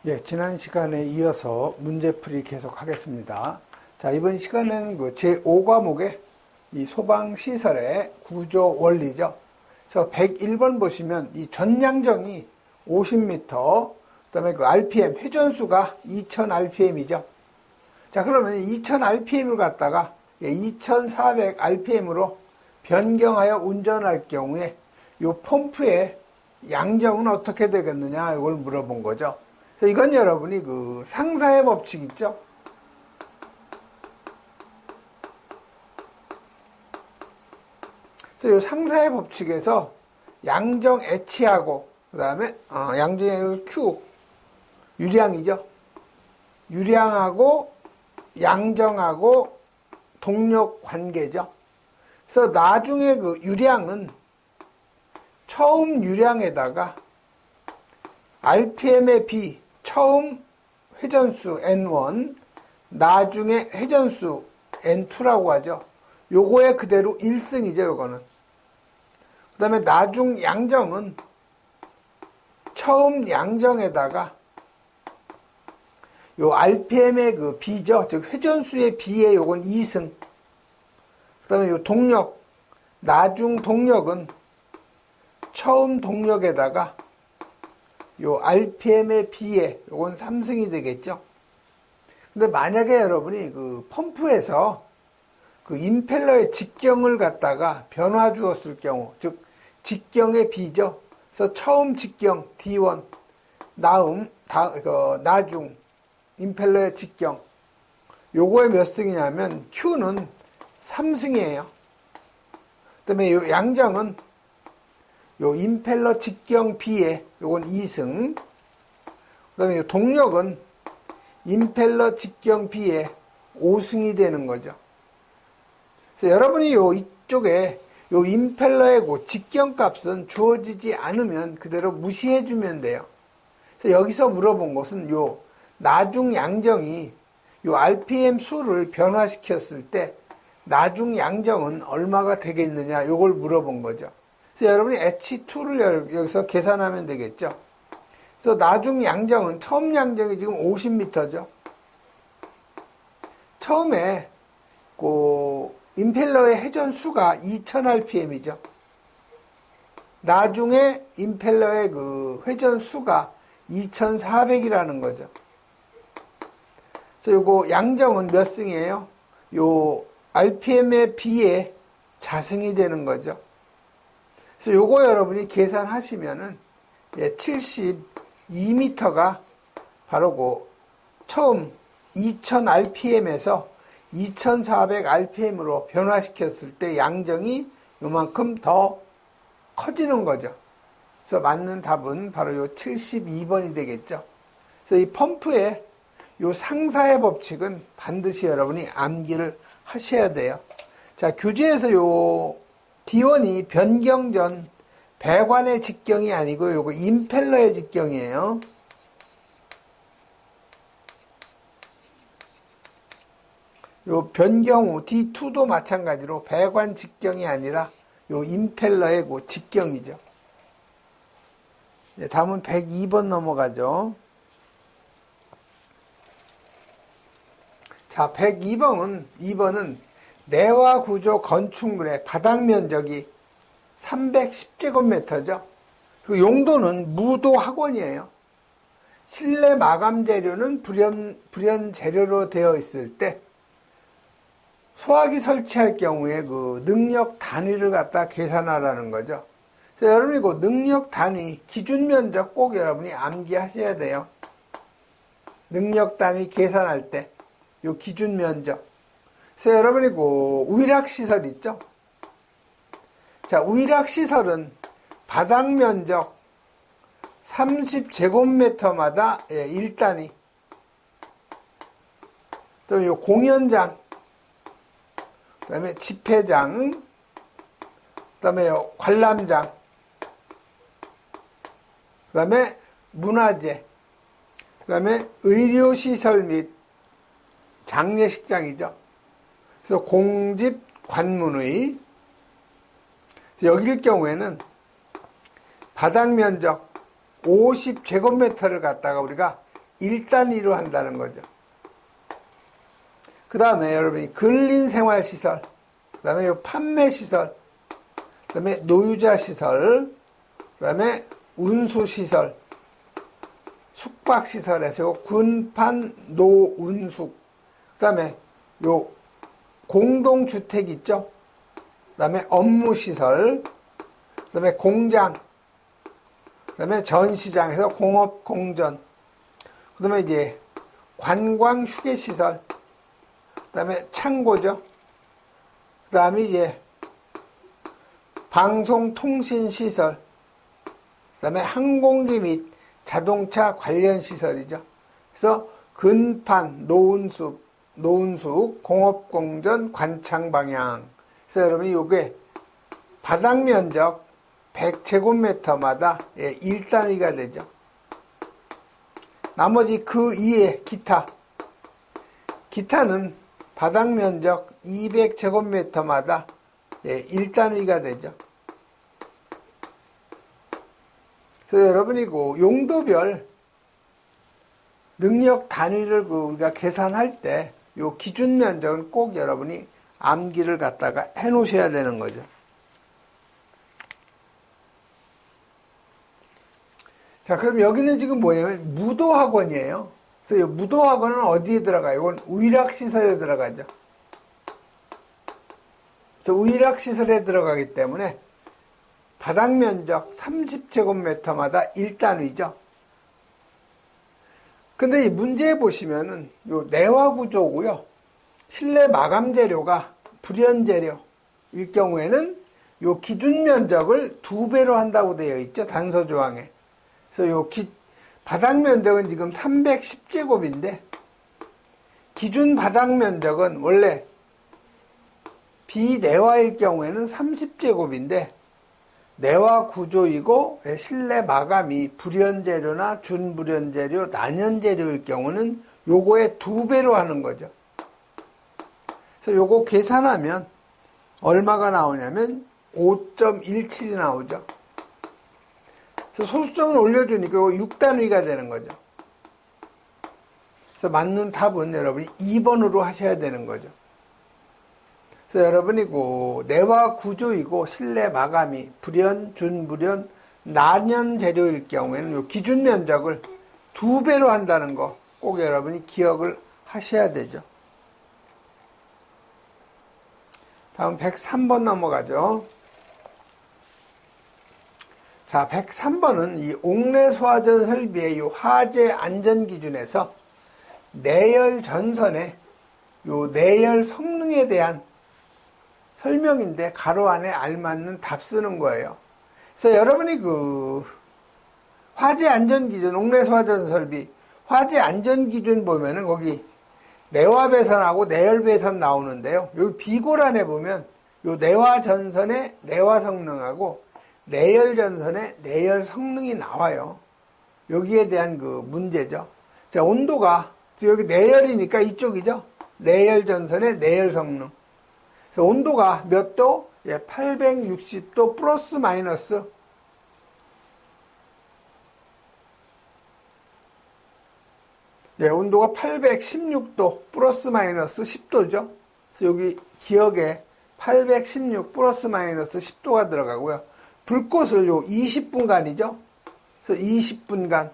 예, 지난 시간에 이어서 문제풀이 계속 하겠습니다. 자, 이번 시간에는 그 제5과목의 이 소방시설의 구조 원리죠. 그래서 101번 보시면 이 전량정이 50m, 그 다음에 그 RPM, 회전수가 2000rpm이죠. 자, 그러면 2000rpm을 갖다가 2400rpm으로 변경하여 운전할 경우에 이 펌프의 양정은 어떻게 되겠느냐, 이걸 물어본 거죠. 그래서 이건 여러분이 그 상사의 법칙 있죠? 그래서 이 상사의 법칙에서 양정 H하고, 그 다음에, 양정의 Q, 유량이죠? 유량하고, 양정하고, 동력 관계죠? 그래서 나중에 그 유량은 처음 유량에다가 RPM의 B, 처음 회전수 N1, 나중에 회전수 N2라고 하죠. 요거에 그대로 1승이죠, 요거는. 그 다음에 나중 양정은 처음 양정에다가 요 RPM의 그 B죠. 즉, 회전수의 B에 요건 2승. 그 다음에 요 동력, 나중 동력은 처음 동력에다가 요 RPM의 B에 요건 3승이 되겠죠. 근데 만약에 여러분이 그 펌프에서 그 임펠러의 직경을 갖다가 변화 주었을 경우, 즉 직경의 B죠. 그래서 처음 직경 D1, 나중 임펠러의 직경, 요거에 몇 승이냐면 Q는 3승이에요. 그다음에 요 양정은 요 임펠러 직경 B에 요건 2승. 그 다음에 요 동력은 임펠러 직경 B에 5승이 되는 거죠. 그래서 여러분이 요 이쪽에 요 임펠러의 그 직경 값은 주어지지 않으면 그대로 무시해 주면 돼요. 그래서 여기서 물어본 것은 요 나중 양정이 요 RPM 수를 변화시켰을 때 나중 양정은 얼마가 되겠느냐, 요걸 물어본 거죠. 그래서 여러분이 H2를 여기서 계산하면 되겠죠. 그래서 나중 양정은, 처음 양정이 지금 50m죠. 처음에, 임펠러의 회전수가 2000rpm이죠. 나중에 임펠러의 그 회전수가 2400이라는 거죠. 그래서 요거 양정은 몇 승이에요? 요 RPM의 B에 자승이 되는 거죠. 그래서 요거 여러분이 계산하시면은 72m가 바로 그 처음 2000rpm에서 2400rpm으로 변화시켰을 때 양정이 요만큼 더 커지는 거죠. 그래서 맞는 답은 바로 요 72번이 되겠죠. 그래서 이 펌프의 요 상사의 법칙은 반드시 여러분이 암기를 하셔야 돼요. 자, 교재에서 요 D1이 변경 전 배관의 직경이 아니고 요거 임펠러의 직경이에요. 요 변경 후 D2도 마찬가지로 배관 직경이 아니라 요 임펠러의 그 직경이죠. 다음은 102번 넘어가죠. 자, 2번은 내화 구조 건축물의 바닥 면적이 310제곱미터죠. 그리고 용도는 무도 학원이에요. 실내 마감 재료는 불연 재료로 되어 있을 때 소화기 설치할 경우에 그 능력 단위를 갖다 계산하라는 거죠. 그래서 여러분이 그 능력 단위, 기준 면적 꼭 여러분이 암기하셔야 돼요. 능력 단위 계산할 때 요 기준 면적. 그래서 여러분이 그 우일학시설 있죠? 자, 우일학시설은 바닥 면적 30제곱미터마다 1단위. 또 요 공연장, 그 다음에 집회장, 그 다음에 요 관람장, 그 다음에 문화재, 그 다음에 의료시설 및 장례식장이죠. 그래서 공집 관문의, 여기일 경우에는 바닥 면적 50제곱미터를 갖다가 우리가 1단위로 한다는 거죠. 그 다음에 여러분이 근린생활시설, 그 다음에 판매시설, 그 다음에 노유자시설, 그 다음에 운수시설, 숙박시설에서 요 군판, 노운숙, 그 다음에 요 공동주택 있죠? 그 다음에 업무시설, 그 다음에 공장, 그 다음에 전시장에서 공업공전, 그 다음에 이제 관광휴게시설, 그 다음에 창고죠. 그 다음에 이제 방송통신시설, 그 다음에 항공기 및 자동차 관련 시설이죠. 그래서 근판, 노운숙, 공업공전, 관창방향. 그래서 여러분이 요게 바닥 면적 100제곱미터마다 1단위가 되죠. 나머지 그 이에 기타는 바닥 면적 200제곱미터마다 1단위가 되죠. 그래서 여러분이 그 용도별 능력 단위를 우리가 계산할 때 요 기준 면적은 꼭 여러분이 암기를 갖다가 해 놓으셔야 되는 거죠. 자, 그럼 여기는 지금 뭐냐면 무도학원이에요. 그래서 이 무도학원은 어디에 들어가요? 이건 의락시설에 들어가죠. 그래서 의락시설에 들어가기 때문에 바닥 면적 30제곱미터마다 1단위죠. 근데 이 문제에 보시면은 요 내화 구조고요. 실내 마감 재료가 불연 재료일 경우에는 요 기준 면적을 2배로 한다고 되어 있죠. 단서 조항에. 그래서 요 바닥 면적은 지금 310제곱인데 기준 바닥 면적은 원래 비내화일 경우에는 30제곱인데 내화 구조이고 실내 마감이 불연재료나 준불연재료, 난연재료일 경우는 요거의 2배로 하는 거죠. 그래서 요거 계산하면 얼마가 나오냐면 5.17이 나오죠. 그래서 소수점을 올려주니까 이거 6단위가 되는 거죠. 그래서 맞는 답은 여러분이 2번으로 하셔야 되는 거죠. 그래서 여러분이 그 내화 구조이고 실내 마감이 불연, 준불연, 난연 재료일 경우에는 요 기준 면적을 2배로 한다는 거 꼭 여러분이 기억을 하셔야 되죠. 다음 103번 넘어가죠. 자, 103번은 이 옥내 소화전 설비의 이 화재 안전 기준에서 내열 전선의 요 내열 성능에 대한 설명인데 가로 안에 알맞는 답 쓰는 거예요. 그래서 여러분이 그 화재 안전 기준, 옥내 소화전 설비 화재 안전 기준 보면은 거기 내화 배선하고 내열 배선 나오는데요. 여기 비고란에 보면 요 내화 전선의 내화 성능하고 내열 전선의 내열 성능이 나와요. 여기에 대한 그 문제죠. 자, 온도가 여기 내열이니까 이쪽이죠. 내열 전선의 내열 성능. 그래서 온도가 몇 도? 860도 플러스 마이너스. 온도가 816도 플러스 마이너스 10도죠. 그래서 여기 기억에 816 플러스 마이너스 10도가 들어가고요. 불꽃을 20분간이죠. 그래서 20분간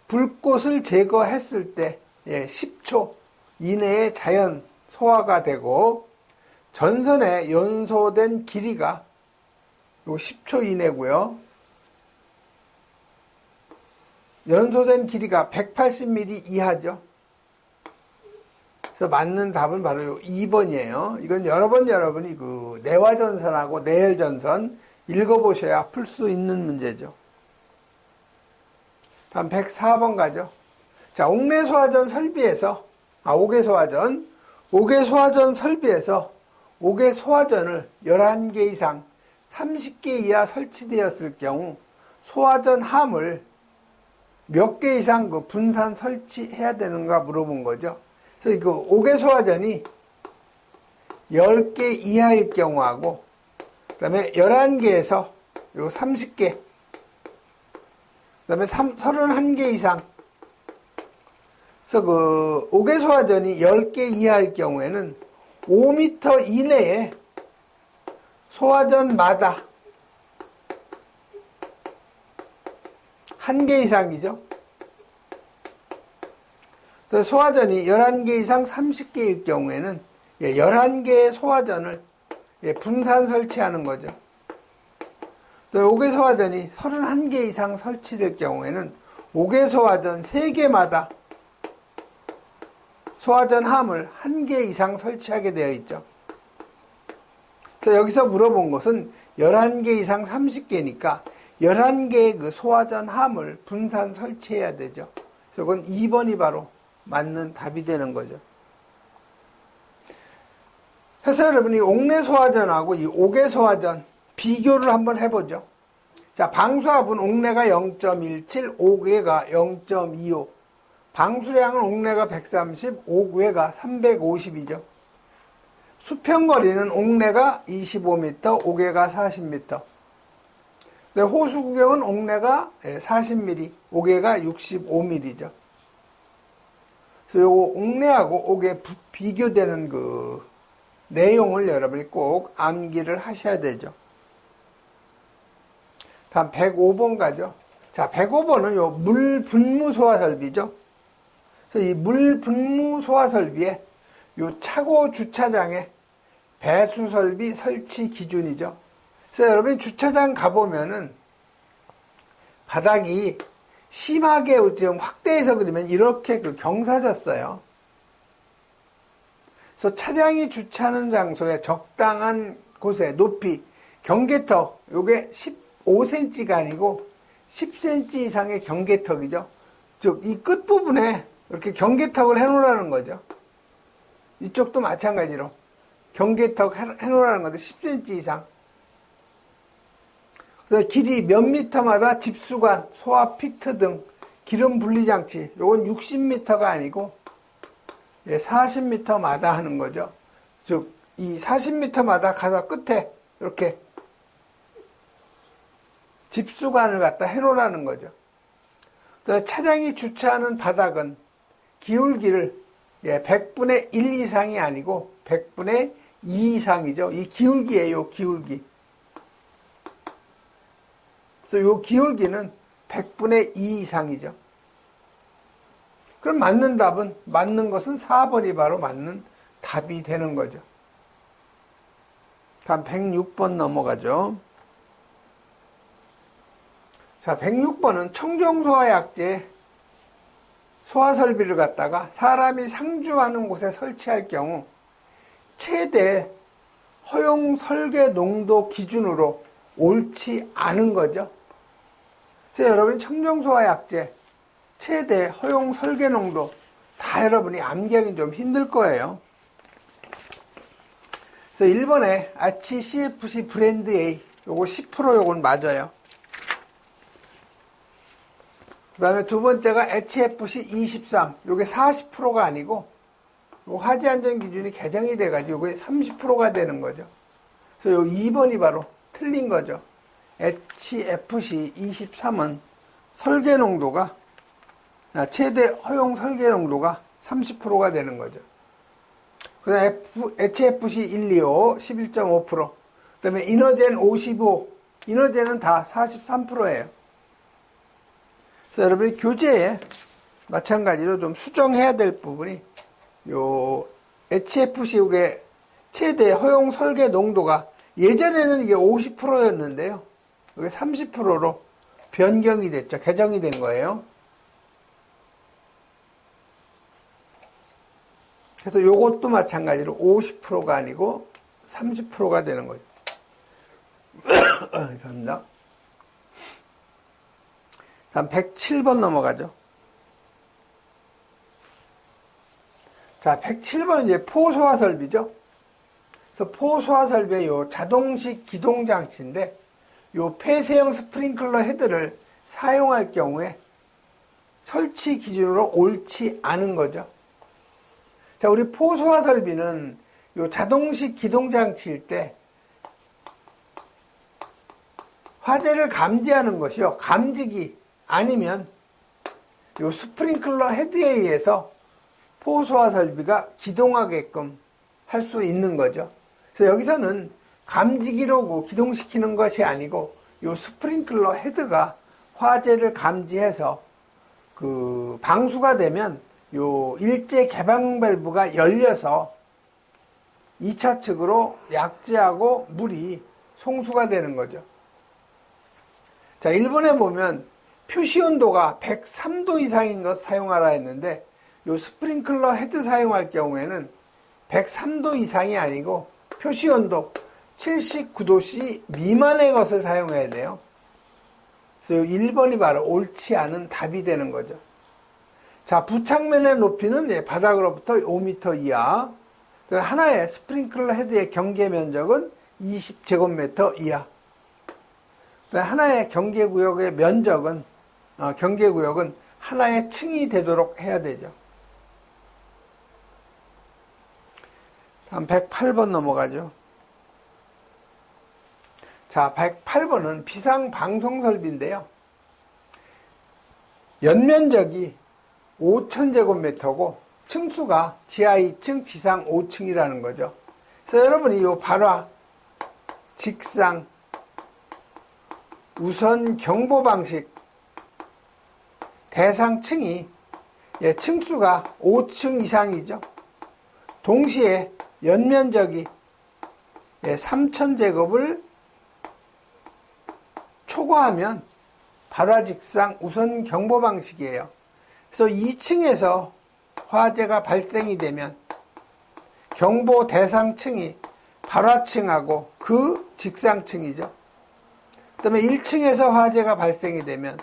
불꽃을 제거했을 때 10초 이내에 자연 소화가 되고 전선에 연소된 길이가 10초 이내고요. 연소된 길이가 180mm 이하죠. 그래서 맞는 답은 바로 2번이에요. 이건 여러 번 여러분이 그 내화전선하고 내열전선 읽어보셔야 풀 수 있는 문제죠. 다음 104번 가죠. 자, 옥내소화전 설비에서, 옥외소화전 설비에서 옥외소화전을 11개 이상 30개 이하 설치되었을 경우 소화전 함을 몇 개 이상 그 분산 설치해야 되는가 물어본 거죠. 그래서 그 옥외소화전이 10개 이하일 경우하고 그 다음에 11개에서 요 30개 그 다음에 31개 이상 그래서 그 5개 소화전이 10개 이하일 경우에는 5m 이내에 소화전마다 1개 이상이죠. 그래서 소화전이 11개 이상 30개일 경우에는 11개의 소화전을 분산 설치하는 거죠. 또 5개 소화전이 31개 이상 설치될 경우에는 5개 소화전 3개마다 소화전 함을 1개 이상 설치하게 되어 있죠. 그래서 여기서 물어본 것은 11개 이상 30개니까 11개의 그 소화전 함을 분산 설치해야 되죠. 그래서 이건 2번이 바로 맞는 답이 되는 거죠. 그래서 여러분이 옥내 소화전하고 이 5개 소화전 비교를 한번 해보죠. 자, 방수압은 옥내가 0.17, 5개가 0.25. 방수량은 옥내가 130, 5개가 350이죠. 수평거리는 옥내가 25m, 5개가 40m. 호수 구경은 옥내가 40mm, 5개가 65mm죠. 그래서 요거 옥내하고 5개 비교되는 그 내용을 여러분이 꼭 암기를 하셔야 되죠. 다음 105번 가죠. 자, 105번은 요 물 분무 소화 설비죠. 그래서 이 물 분무 소화 설비에 요 차고 주차장의 배수 설비 설치 기준이죠. 그래서 여러분이 주차장 가보면은 바닥이 심하게 좀 확대해서 그리면 이렇게 그 경사졌어요. 그래서 차량이 주차하는 장소에 적당한 곳에 높이 경계턱, 요게 15cm가 아니고 10cm 이상의 경계턱이죠. 즉, 이 끝부분에 이렇게 경계턱을 해놓으라는 거죠. 이쪽도 마찬가지로 경계턱 해놓으라는 건데 10cm 이상. 그래서 길이 몇 미터마다 집수관, 소화 피트 등 기름 분리장치, 요건 60m가 아니고 40m마다 하는 거죠. 즉, 이 40m마다 가서 끝에 이렇게 집수관을 갖다 해놓으라는 거죠. 그래서 차량이 주차하는 바닥은 기울기를 100분의 1 이상이 아니고 100분의 2 이상이죠. 이 기울기예요, 기울기. 그래서 이 기울기는 100분의 2 이상이죠. 그럼 맞는 답은, 맞는 것은 4번이 바로 맞는 답이 되는 거죠. 다음 106번 넘어가죠. 자, 106번은 청정소화약제 소화설비를 갖다가 사람이 상주하는 곳에 설치할 경우 최대 허용 설계 농도 기준으로 옳지 않은 거죠. 그래서 여러분이 청정소화약제 최대 허용 설계 농도 다 여러분이 암기하기 좀 힘들 거예요. 그래서 1번에 아치 CFC 브랜드 A 요거 10% 요건 맞아요. 그 다음에 두 번째가 HFC 23 요게 40%가 아니고 요 화재안전 기준이 개정이 돼가지고 요게 30%가 되는 거죠. 그래서 요 2번이 바로 틀린 거죠. HFC 23은 설계 농도가 최대 허용 설계 농도가 30%가 되는 거죠. 그 다음에 HFC 125 11.5%, 그 다음에 이너젠 55, 이너젠은 다 43%예요. 그래서 여러분이 교재에 마찬가지로 좀 수정해야 될 부분이 요 HFC 요게 최대 허용 설계 농도가 예전에는 이게 50%였는데요. 이게 30%로 변경이 됐죠. 개정이 된 거예요. 그래서 요것도 마찬가지로 50%가 아니고 30%가 되는 거죠. 감사합니다. 다음 107번 넘어가죠. 자, 107번은 이제 포소화 설비죠. 그래서 포소화 설비의 요 자동식 기동 장치인데 요 폐쇄형 스프링클러 헤드를 사용할 경우에 설치 기준으로 옳지 않은 거죠. 자, 우리 포소화 설비는 요 자동식 기동 장치일 때 화재를 감지하는 것이요. 감지기 아니면 요 스프링클러 헤드에 의해서 포소화 설비가 기동하게끔 할 수 있는 거죠. 그래서 여기서는 감지기로고 기동시키는 것이 아니고 요 스프링클러 헤드가 화재를 감지해서 그 방수가 되면 요 일제 개방 밸브가 열려서 2차 측으로 약재하고 물이 송수가 되는 거죠. 자, 일본에 보면 표시 온도가 103도 이상인 것 사용하라 했는데 요 스프링클러 헤드 사용할 경우에는 103도 이상이 아니고 표시 온도 79도씨 미만의 것을 사용해야 돼요. 그래서 1번이 바로 옳지 않은 답이 되는 거죠. 자, 부착면의 높이는 바닥으로부터 5m 이하. 하나의 스프링클러 헤드의 경계 면적은 20제곱미터 이하. 하나의 경계구역의 면적은, 경계구역은 하나의 층이 되도록 해야 되죠. 다음 108번 넘어가죠. 자, 108번은 비상방송설비인데요. 연면적이 5000제곱미터고 층수가 지하 2층, 지상 5층이라는 거죠. 그래서 여러분이 이 발화, 직상, 우선 경보 방식, 대상층이 층수가 5층 이상이죠. 동시에 연면적이 3000제곱을 초과하면 발화, 직상, 우선 경보 방식이에요. 그래서 2층에서 화재가 발생이 되면 경보 대상층이 발화층하고 그 직상층이죠. 그 다음에 1층에서 화재가 발생이 되면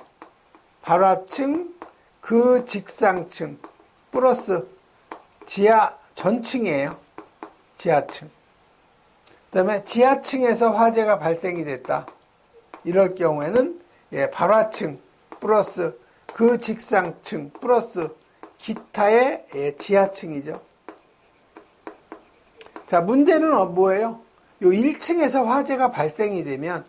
발화층, 그 직상층 플러스 지하 전층이에요. 지하층. 그 다음에 지하층에서 화재가 발생이 됐다. 이럴 경우에는 발화층 플러스 그 직상층 플러스 기타의 지하층이죠. 자, 문제는 뭐예요? 요 1층에서 화재가 발생이 되면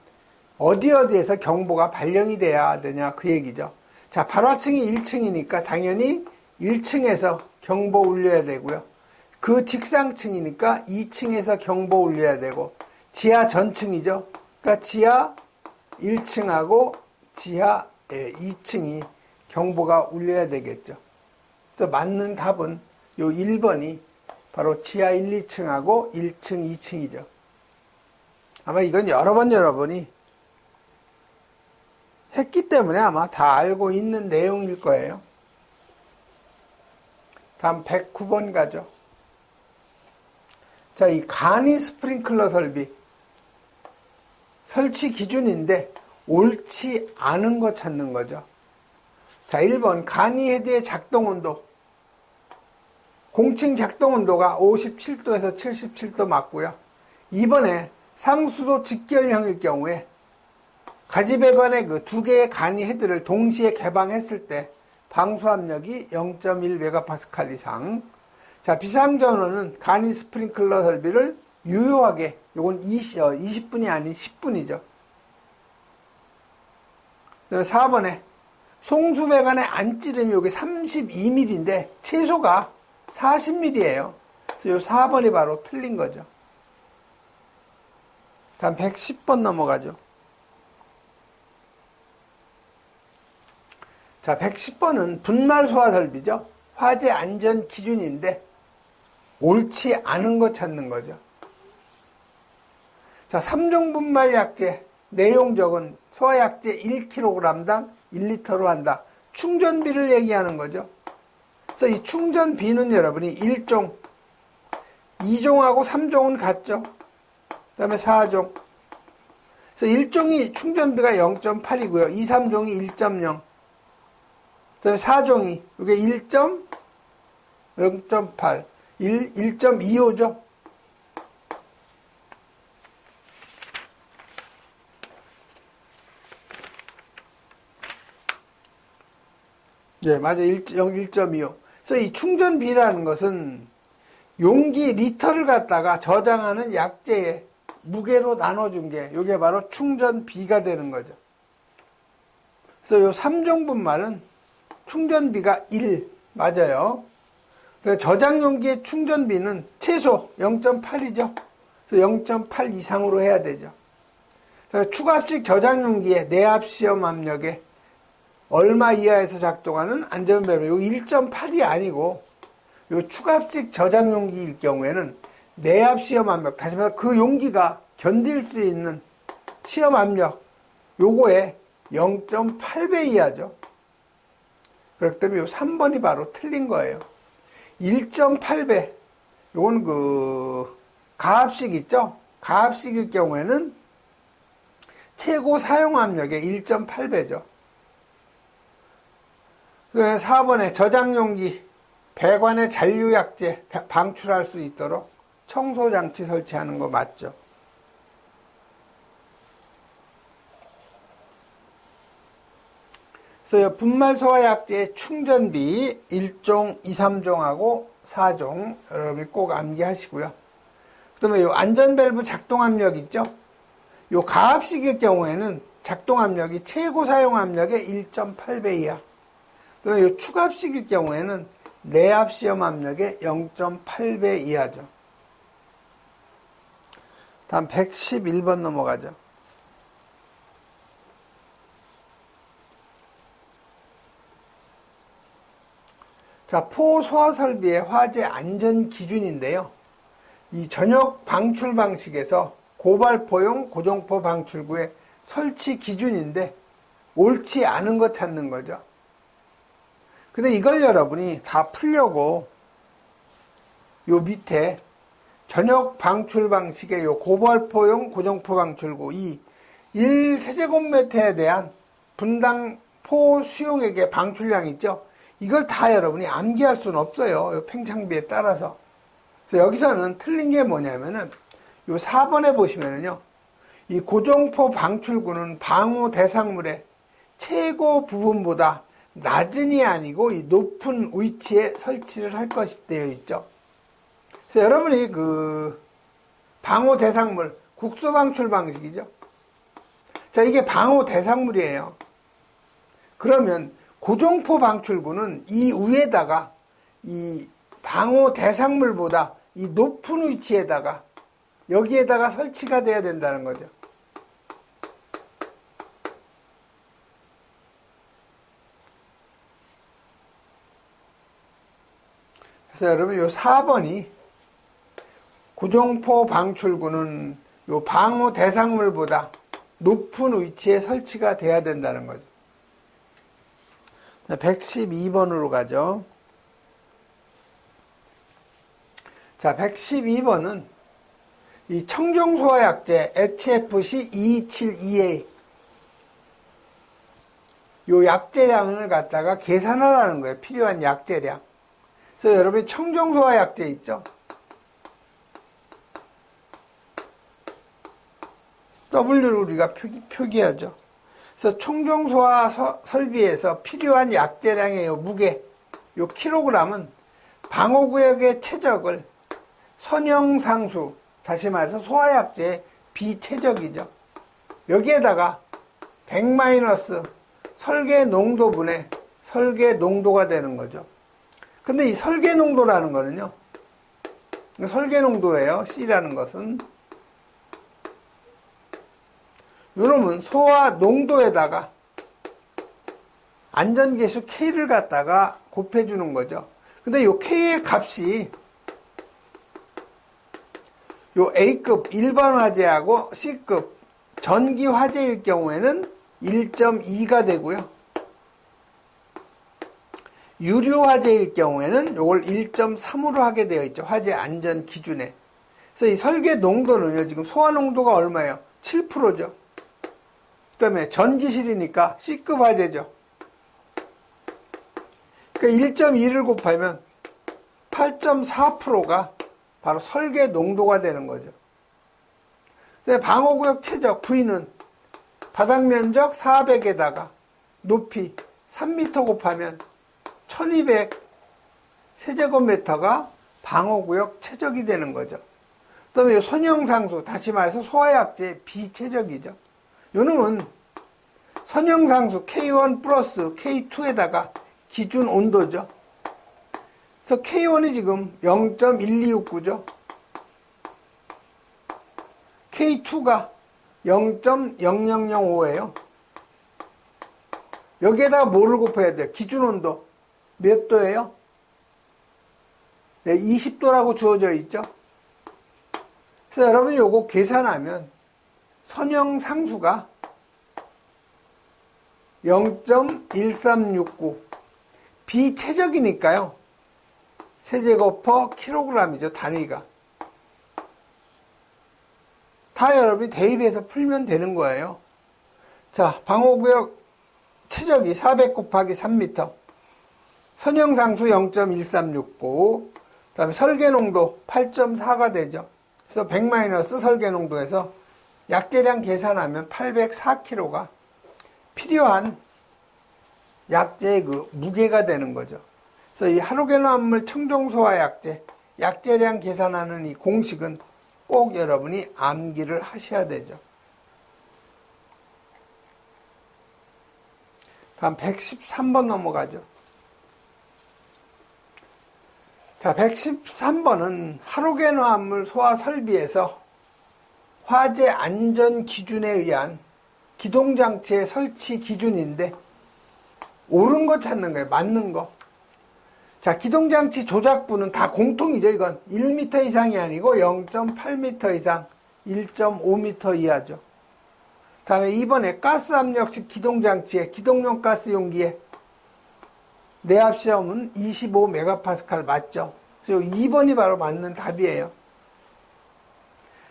어디에서 경보가 발령이 돼야 되냐 그 얘기죠. 자, 발화층이 1층이니까 당연히 1층에서 경보 울려야 되고요. 그 직상층이니까 2층에서 경보 울려야 되고 지하 전층이죠. 그러니까 지하 1층하고 지하 2층이 경보가 울려야 되겠죠. 그래서 맞는 답은 요 1번이 바로 지하 1, 2층하고 1층, 2층이죠. 아마 이건 여러 번이 했기 때문에 아마 다 알고 있는 내용일 거예요. 다음 109번 가죠. 자, 이 간이 스프링클러 설치 기준인데 옳지 않은 거 찾는 거죠. 자, 1번 간이 헤드의 작동 온도. 공층 작동 온도가 57도에서 77도 맞고요. 2번에 상수도 직결형일 경우에 가지배관의 그 두 개의 간이 헤드를 동시에 개방했을 때 방수압력이 0.1메가파스칼 이상. 자, 비상전원은 간이 스프링클러 설비를 유효하게, 요건 20분이 아닌 10분이죠. 4번에 송수배관의 안찌름이 여기 32mm인데 최소가 40mm예요. 그래서 요 4번이 바로 틀린 거죠. 다음 110번 넘어가죠. 자, 110번은 분말 소화 설비죠. 화재 안전 기준인데 옳지 않은 거 찾는 거죠. 자, 3종 분말 약재 내용적은 소화약재 1kg당 1리터로 한다. 충전비를 얘기하는 거죠. 그래서 이 충전비는 여러분이 1종, 2종하고 3종은 같죠. 그 다음에 4종. 그래서 1종이 충전비가 0.8이고요. 2, 3종이 1.0. 그 다음에 4종이 이게 0.8, 1.25죠. 네, 맞아요. 1.25. 그래서 이 충전비라는 것은 용기 리터를 갖다가 저장하는 약재의 무게로 나눠준 게 이게 바로 충전비가 되는 거죠. 그래서 요 3종 분말은 충전비가 1 맞아요. 그 저장 용기의 충전비는 최소 0.8이죠. 그래서 0.8 이상으로 해야 되죠. 추가압식 저장 용기의 내압 시험 압력에 얼마 이하에서 작동하는 안전밸브, 요 1.8이 아니고 요 추가압식 저장 용기일 경우에는 내압 시험 압력, 다시 말해서 그 용기가 견딜 수 있는 시험 압력, 요거에 0.8배 이하죠. 그렇기 때문에 요 3번이 바로 틀린 거예요. 1.8배, 요건 가압식 있죠? 가압식일 경우에는 최고 사용 압력의 1.8배죠. 4번에 저장용기, 배관의 잔류약재 방출할 수 있도록 청소장치 설치하는 거 맞죠? 그래서 분말 소화약재의 충전비 1종, 2, 3종하고 4종 여러분이 꼭 암기하시고요. 그 다음에 요 안전밸브 작동 압력 있죠? 요 가압식일 경우에는 작동 압력이 최고 사용 압력의 1.8배 이하. 그 다음에 요 추가압식일 경우에는 내압 시험 압력의 0.8배 이하죠. 다음 111번 넘어가죠. 자, 포소화 설비의 화재 안전 기준인데요. 이 전역 방출 방식에서 고발포용 고정포 방출구의 설치 기준인데 옳지 않은 거 찾는 거죠. 근데 이걸 여러분이 다 풀려고 요 밑에 전역 방출 방식의 요 고발포용 고정포 방출구 이 1세제곱미터에 대한 분당 포 수용액의 방출량 있죠. 이걸 다 여러분이 암기할 수는 없어요. 요 팽창비에 따라서. 그래서 여기서는 틀린 게 뭐냐면은 요 4번에 보시면은요. 이 고정포 방출구는 방호 대상물의 최고 부분보다 낮은이 아니고 이 높은 위치에 설치를 할 것이 되어 있죠. 그래서 여러분이 방호 대상물 국소 방출 방식이죠. 자, 이게 방호 대상물이에요. 그러면 고정포 방출구는 이 위에다가 이 방호 대상물보다 이 높은 위치에다가 여기에다가 설치가 돼야 된다는 거죠. 그래서 여러분 요 4번이 고정포 방출구는 요 방호 대상물보다 높은 위치에 설치가 돼야 된다는 거죠. 112번으로 가죠. 자, 112번은 이 청정소화약제 HFC 272A 요 약제량을 갖다가 계산하라는 거예요. 필요한 약제량. 그래서 여러분이 청정소화약제 있죠? W를 우리가 표기하죠. 그래서 청정소화 설비에서 필요한 약제량의 요 무게, 요 킬로그램은 방호구역의 최적을 선형상수, 다시 말해서 소화약제의 비최적이죠. 여기에다가 100- 설계 농도분의 설계 농도가 되는 거죠. 근데 이 설계 농도라는 거는요, 설계 농도예요. C라는 것은. 요놈은 소화 농도에다가 안전계수 K를 갖다가 곱해주는 거죠. 근데 요 K의 값이 요 A급 일반 화재하고 C급 전기 화재일 경우에는 1.2가 되고요. 유류 화재일 경우에는 요걸 1.3으로 하게 되어 있죠. 화재 안전 기준에. 그래서 이 설계 농도는요, 지금 소화 농도가 얼마예요? 7%죠. 그 다음에 전기실이니까 C급 화재죠. 그러니까 1.2를 곱하면 8.4%가 바로 설계 농도가 되는 거죠. 방호구역 최적 V는 바닥 면적 400에다가 높이 3m 곱하면 1200 세제곱미터가 방호구역 최적이 되는 거죠. 그 다음에 선형상수, 다시 말해서 소화약제 비최적이죠. 요놈은 선형상수 K1 플러스 K2에다가 기준 온도죠. 그래서 K1이 지금 0.1269죠. K2가 0.0005예요. 여기에다가 뭐를 곱해야 돼요? 기준 온도 몇 도예요? 네, 20도라고 주어져 있죠. 그래서 여러분이 요거 계산하면 선형 상수가 0.1369 비최적이니까요. 세제곱 퍼 킬로그램이죠. 단위가. 다 여러분이 대입해서 풀면 되는 거예요. 자, 방호구역 최적이 400 곱하기 3m. 선형상수 0.1369. 그 다음에 설계농도 8.4가 되죠. 그래서 100 마이너스 설계농도에서 약재량 계산하면 804kg가 필요한 약재의 그 무게가 되는 거죠. 그래서 이 할로게노암물 청정소화 약재, 약재량 계산하는 이 공식은 꼭 여러분이 암기를 하셔야 되죠. 다음 113번 넘어가죠. 자, 113번은 할로게노암물 소화 설비에서 화재 안전 기준에 의한 기동장치의 설치 기준인데 옳은 거 찾는 거예요. 맞는 거. 자, 기동장치 조작부는 다 공통이죠. 이건 1m 이상이 아니고 0.8m 이상, 1.5m 이하죠. 다음에 2번에 가스 압력식 기동장치의 기동용 가스 용기의 내압 시험은 25MPa 맞죠? 그래서 2번이 바로 맞는 답이에요.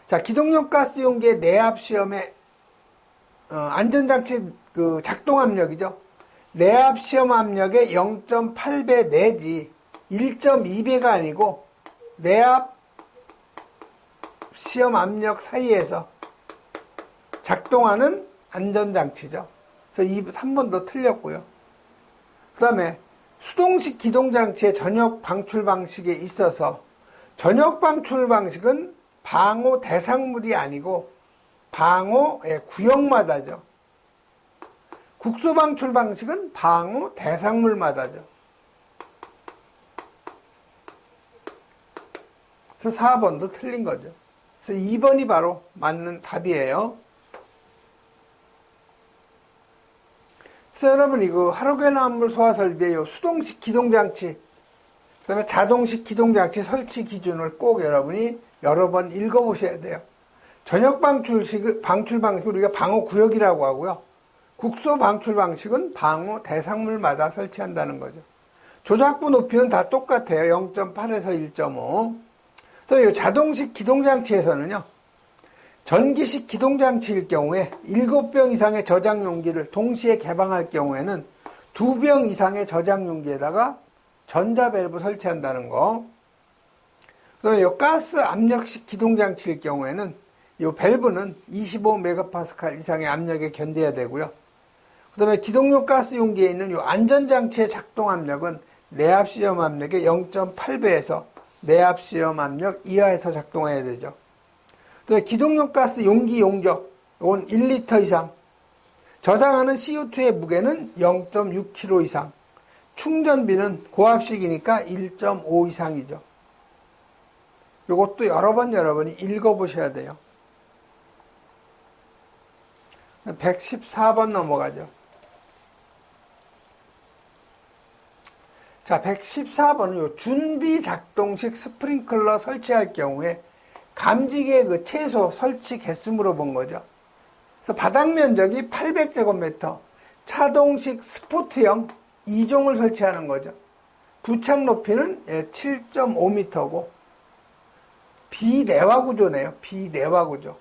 자, 기동용 가스 용기의 내압 시험의 안전장치 그 작동 압력이죠. 내압 시험 압력의 0.8배 내지 1.2배가 아니고 내압 시험 압력 사이에서 작동하는 안전장치죠. 그래서 3번도 틀렸고요. 그 다음에 수동식 기동장치의 전역 방출 방식에 있어서 전역 방출 방식은 방호 대상물이 아니고 방호의 구역마다죠. 국소 방출 방식은 방호 대상물마다죠. 그래서 4번도 틀린 거죠. 그래서 2번이 바로 맞는 답이에요. 그래서 여러분 이거 할로게노암물 소화 설비의 수동식 기동장치, 그 다음에 자동식 기동장치 설치 기준을 꼭 여러분이 여러 번 읽어보셔야 돼요. 전역 방출 방식을 우리가 방호 구역이라고 하고요. 국소 방출 방식은 방호 대상물마다 설치한다는 거죠. 조작부 높이는 다 똑같아요. 0.8에서 1.5. 그래서 이 자동식 기동장치에서는요. 전기식 기동장치일 경우에 7병 이상의 저장 용기를 동시에 개방할 경우에는 2병 이상의 저장 용기에다가 전자밸브 설치한다는 거. 그다음에 이 가스 압력식 기동장치일 경우에는 이 밸브는 25MPa 이상의 압력에 견뎌야 되고요. 그 다음에 기동용 가스 용기에 있는 이 안전장치의 작동 압력은 내압 시험 압력의 0.8배에서 내압 시험 압력 이하에서 작동해야 되죠. 그 다음에 기동용 가스 용기 용적, 이건 1리터 이상. 저장하는 CO2의 무게는 0.6kg 이상. 충전비는 고압식이니까 1.5 이상이죠. 이것도 여러 번이 읽어보셔야 돼요. 114번 넘어가죠. 자, 114번은 준비 작동식 스프링클러 설치할 경우에 감지기의 그 최소 설치 개수로 본 거죠. 그래서 바닥 면적이 800제곱미터, 차동식 스포트형 2종을 설치하는 거죠. 부착 높이는 7.5m고 비내화 구조네요. 비내화 구조.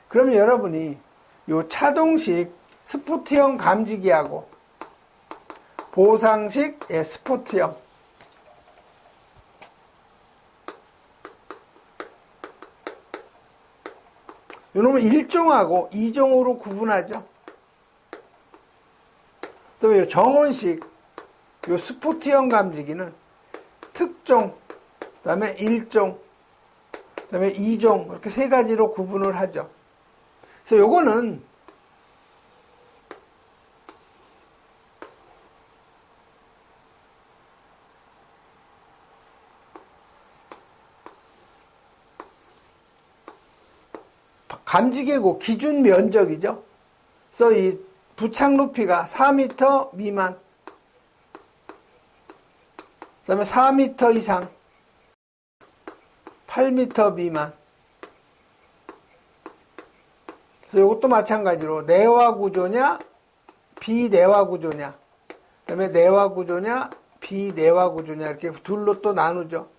그러면 여러분이 요 차동식 스포트형 감지기하고 보상식 스포트형 요놈은 1종하고 2종으로 구분하죠. 또 요 정원식 요 스포트형 감지기는 특종, 그 다음에 1종, 그 다음에 2종 이렇게 세 가지로 구분을 하죠. 그래서 요거는 감지계고 기준 면적이죠. 그래서 이 부착 높이가 4m 미만, 그 다음에 4m 이상, 8m 미만. 그래서 이것도 마찬가지로 내화 구조냐, 비내화 구조냐, 그 다음에 내화 구조냐, 비내화 구조냐, 이렇게 둘로 또 나누죠.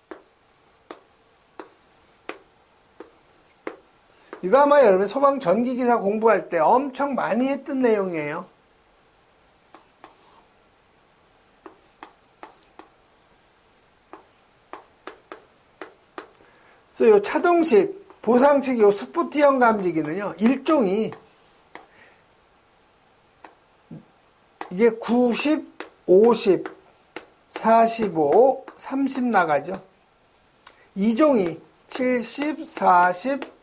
이거 아마 여러분 소방 전기기사 공부할 때 엄청 많이 했던 내용이에요. 그래서 요 차동식, 보상식 요 스포티형 감지기는요, 일종이 이게 90, 50, 45, 30 나가죠. 이종이 70, 40,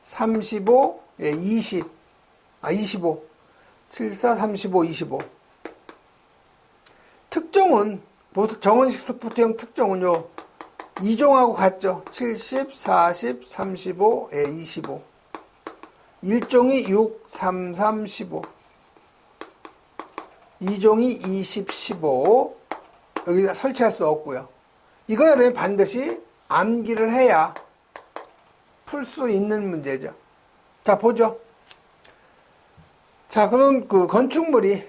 35, 20, 25, 74, 35, 25. 특종은, 정원식 스포트형 특종은 요 2종하고 같죠. 70, 40, 35, 25. 1종이 6, 3, 3, 15. 2종이 20, 15. 여기 설치할 수 없고요. 이거는 반드시 암기를 해야 풀 수 있는 문제죠. 자, 보죠. 자, 그럼 그 건축물이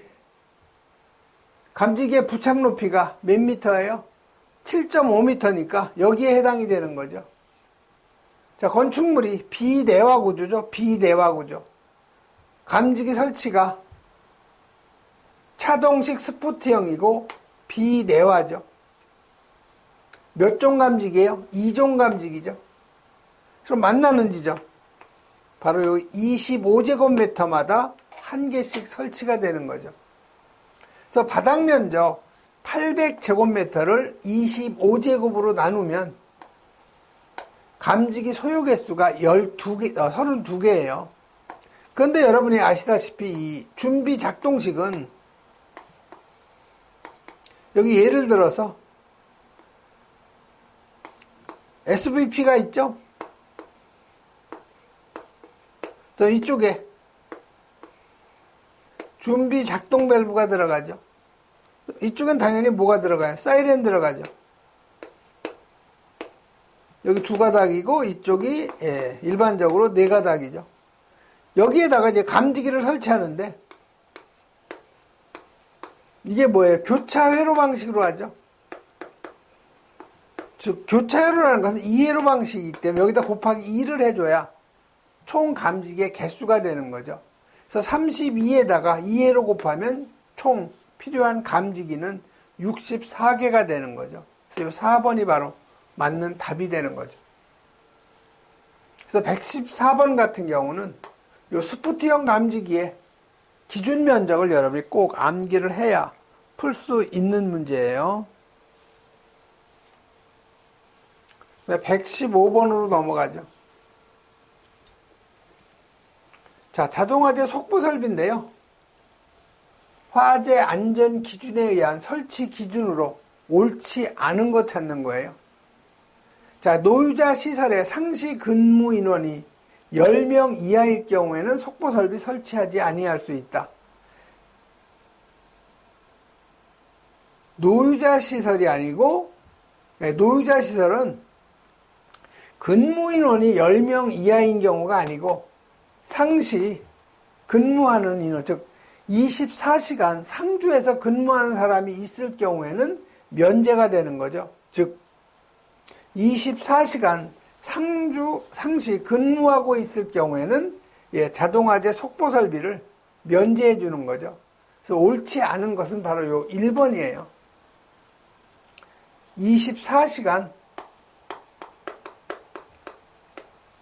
감지기의 부착 높이가 몇 미터예요? 7.5m니까 여기에 해당이 되는 거죠. 자, 건축물이 비내화 구조죠. 비내화 구조. 감지기 설치가 차동식 스포트형이고 비내화죠. 몇 종 감지기예요? 2종 감지기죠. 그럼 만나는 지점 바로 요 25제곱미터마다 한 개씩 설치가 되는 거죠. 그래서 바닥 면적 800제곱미터를 25제곱으로 나누면 감지기 소요 개수가 32개예요. 그런데 여러분이 아시다시피 이 준비 작동식은 여기 예를 들어서 SVP가 있죠? 또 이쪽에 준비 작동 밸브가 들어가죠. 이쪽엔 당연히 뭐가 들어가요? 사이렌 들어가죠. 여기 두 가닥이고 이쪽이 일반적으로 네 가닥이죠. 여기에다가 이제 감지기를 설치하는데 이게 뭐예요? 교차 회로 방식으로 하죠. 즉 교차 회로라는 것은 2회로 방식이기 때문에 여기다 곱하기 2를 해줘야 총 감지기의 개수가 되는 거죠. 그래서 32에다가 2회로 곱하면 총 필요한 감지기는 64개가 되는 거죠. 그래서 이 4번이 바로 맞는 답이 되는 거죠. 그래서 114번 같은 경우는 이 스포트형 감지기의 기준 면적을 여러분이 꼭 암기를 해야 풀 수 있는 문제예요. 115번으로 넘어가죠. 자, 자동화재 속보 설비인데요. 화재 안전 기준에 의한 설치 기준으로 옳지 않은 것 찾는 거예요. 자, 노유자 시설에 상시 근무 인원이 10명 이하일 경우에는 속보 설비 설치하지 아니할 수 있다. 노유자 시설이 아니고, 노유자 시설은 근무 인원이 10명 이하인 경우가 아니고 상시 근무하는 인원, 즉 24시간 상주에서 근무하는 사람이 있을 경우에는 면제가 되는 거죠. 즉 24시간 상시 근무하고 있을 경우에는 자동화재 속보 설비를 면제해 주는 거죠. 그래서 옳지 않은 것은 바로 요 1번이에요. 24시간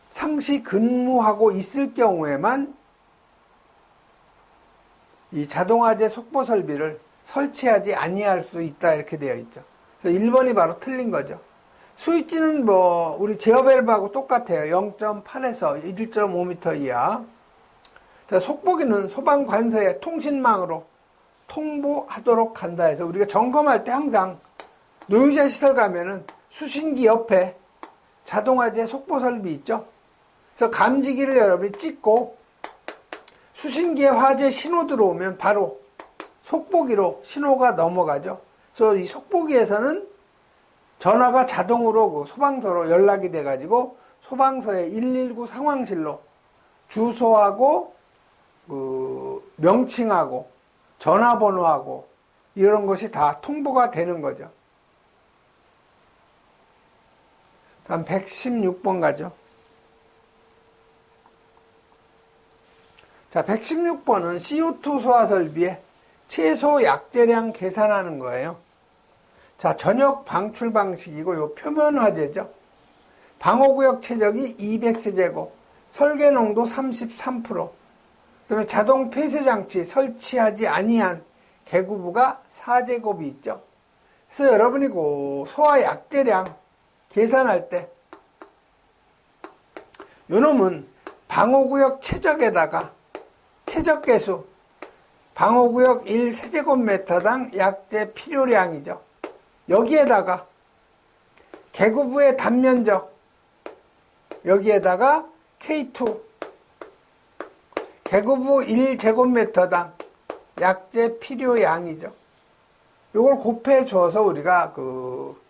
상시 근무하고 있을 경우에만 이 자동화재 속보 설비를 설치하지 아니할 수 있다 이렇게 되어 있죠. 그래서 1번이 바로 틀린 거죠. 스위치는 뭐 우리 제어 밸브하고 똑같아요. 0.8에서 1.5m 이하. 자, 속보기는 소방 관서에 통신망으로 통보하도록 한다 해서 우리가 점검할 때 항상 노유자 시설 가면은 수신기 옆에 자동화재 속보 설비 있죠. 그래서 감지기를 여러분이 찍고 수신기에 화재 신호 들어오면 바로 속보기로 신호가 넘어가죠. 그래서 이 속보기에서는 전화가 자동으로 그 소방서로 연락이 돼가지고 소방서의 119 상황실로 주소하고 그 명칭하고 전화번호하고 이런 것이 다 통보가 되는 거죠. 다음 116번 가죠. 자, 116번은 CO2 소화 설비의 최소 약재량 계산하는 거예요. 자, 전역 방출 방식이고 요 표면 화재죠. 방호구역 최적이 200세제곱, 설계 농도 33%, 그다음에 자동 폐쇄 장치 설치하지 아니한 개구부가 4제곱이 있죠. 그래서 여러분이 그 소화 약재량 계산할 때 요놈은 방호구역 최적에다가 최적계수 방호구역 1세제곱미터당 약재 필요량이죠. 여기에다가 개구부의 단면적 여기에다가 K2 개구부 1제곱미터당 약재 필요량이죠. 요걸 곱해 줘서 우리가 그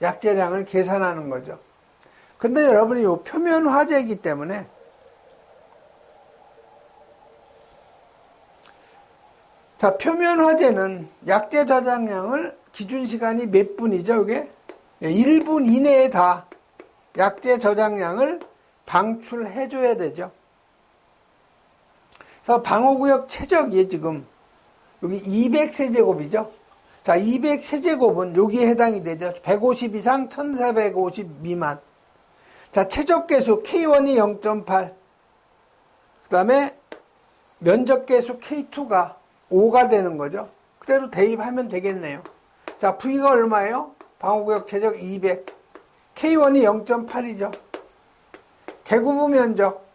약재량을 계산하는 거죠. 근데 여러분이 요 표면 화재이기 때문에 자, 표면 화재는 약재 저장량을 기준 시간이 몇 분이죠, 이게? 1분 이내에 다 약재 저장량을 방출해 줘야 되죠. 그래서 방호구역 최적이 지금 여기 200세제곱이죠. 자, 200세제곱은 여기에 해당이 되죠. 150 이상 1450 미만. 자, 최적계수 K1이 0.8. 그 다음에 면적계수 K2가 5가 되는 거죠. 그대로 대입하면 되겠네요. 자, V가 얼마예요? 방호구역 최적 200. K1이 0.8이죠. 개구부 면적.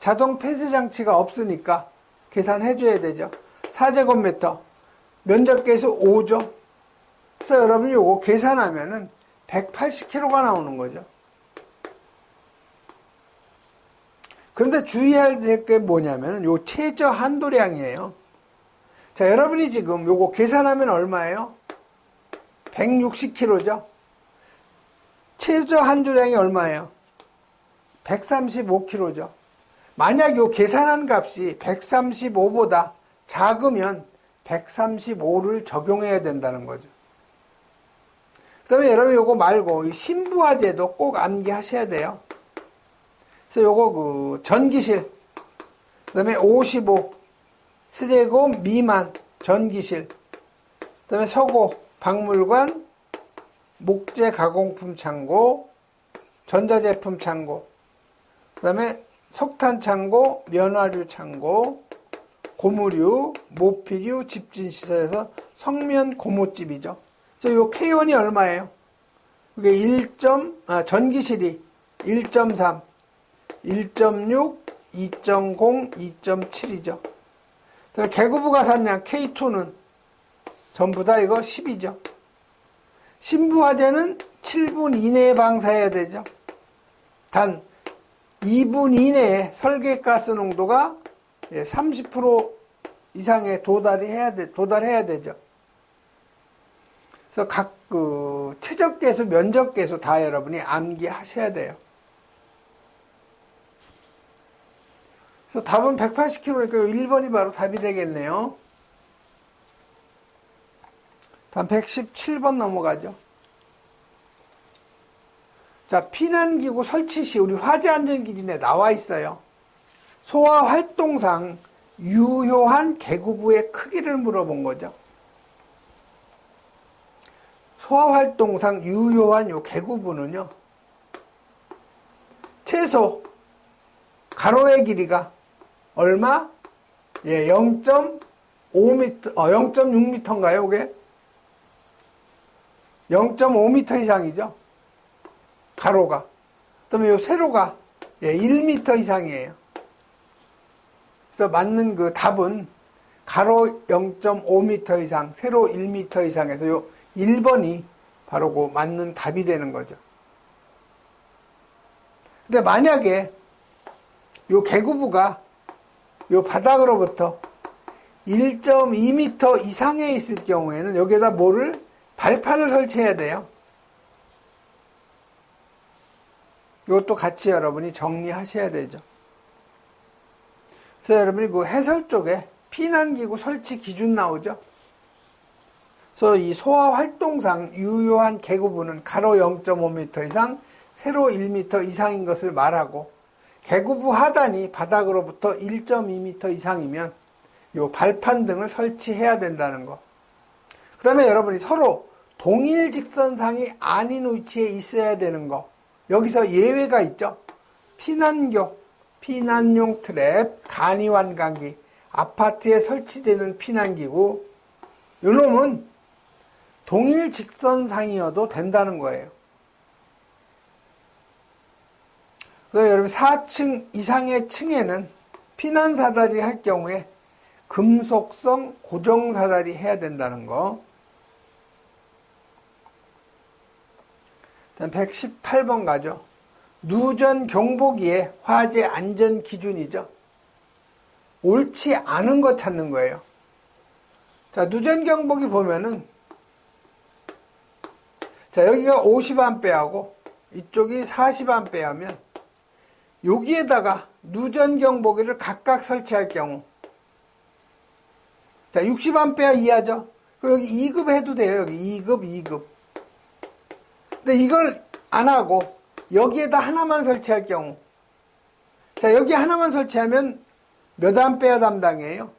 자동 폐쇄 장치가 없으니까 계산해 줘야 되죠. 4제곱미터. 면적계수 5죠. 그래서 여러분이 요거 계산하면은 180kg가 나오는 거죠. 그런데 주의해야 될 게 뭐냐면은 요 최저 한도량이에요. 자, 여러분이 지금 요거 계산하면 얼마예요? 160kg죠. 최저 한도량이 얼마예요? 135kg죠. 만약 요 계산한 값이 135보다 작으면 135를 적용해야 된다는 거죠. 그 다음에 여러분 요거 말고 이 신부화재도 꼭 암기하셔야 돼요. 그래서 요거 그 전기실, 그 다음에 55 세제곱 미만 전기실, 그 다음에 서고, 박물관, 목재 가공품 창고, 전자제품 창고, 그 다음에 석탄 창고, 면화류 창고, 고무류, 모피류, 집진시설에서 성면 고무집이죠. 그래서 요 K1이 얼마예요? 이게 전기실이 1.3, 1.6, 2.0, 2.7이죠. 개구부가 산량 K2는 전부 다 이거 10이죠. 신부화재는 7분 이내에 방사해야 되죠. 단 2분 이내에 설계가스 농도가 30% 이상에 도달해야 되죠. 그래서 각 그 최적계수, 면적계수 다 여러분이 암기하셔야 돼요. 그래서 답은 180kg니까 1번이 바로 답이 되겠네요. 다음 117번 넘어가죠. 자, 피난기구 설치 시 우리 화재안전기준에 나와 있어요. 소화 활동상 유효한 개구부의 크기를 물어본 거죠. 소화 활동상 유효한 요 개구부는요, 최소 가로의 길이가 얼마? 예, 0.5m, 0.6m인가요, 이게? 0.5m 이상이죠. 가로가. 그다음에 요 세로가 1m 이상이에요. 그래서 맞는 그 답은 가로 0.5m 이상, 세로 1m 이상에서 요 1번이 바로 그 맞는 답이 되는 거죠. 근데 만약에 요 계구부가 요 바닥으로부터 1.2m 이상에 있을 경우에는 여기에다 뭐를 발판을 설치해야 돼요. 이것도 같이 여러분이 정리하셔야 되죠. 그래서 여러분이 그 해설 쪽에 피난기구 설치 기준 나오죠. 그래서 이 소화 활동상 유효한 계구부는 가로 0.5m 이상, 세로 1m 이상인 것을 말하고, 계구부 하단이 바닥으로부터 1.2m 이상이면 요 발판 등을 설치해야 된다는 거. 그 다음에 여러분이 서로 동일 직선상이 아닌 위치에 있어야 되는 거. 여기서 예외가 있죠. 피난교, 피난용 트랩, 간이완강기, 아파트에 설치되는 피난기구, 요놈은 동일 직선상이어도 된다는 거예요. 그래서 여러분 4층 이상의 층에는 피난사다리 할 경우에 금속성 고정사다리 해야 된다는 거. 118번 가죠. 누전 경보기의 화재 안전 기준이죠. 옳지 않은 거 찾는 거예요. 자, 누전 경보기 보면은, 자, 여기가 50A하고 이쪽이 40A면 여기에다가 누전 경보기를 각각 설치할 경우, 자, 60A 이하죠. 그럼 여기 2급 해도 돼요. 여기 2급, 2급. 근데 이걸 안 하고 여기에다 하나만 설치할 경우, 자, 여기 하나만 설치하면 몇 암페어 담당이에요?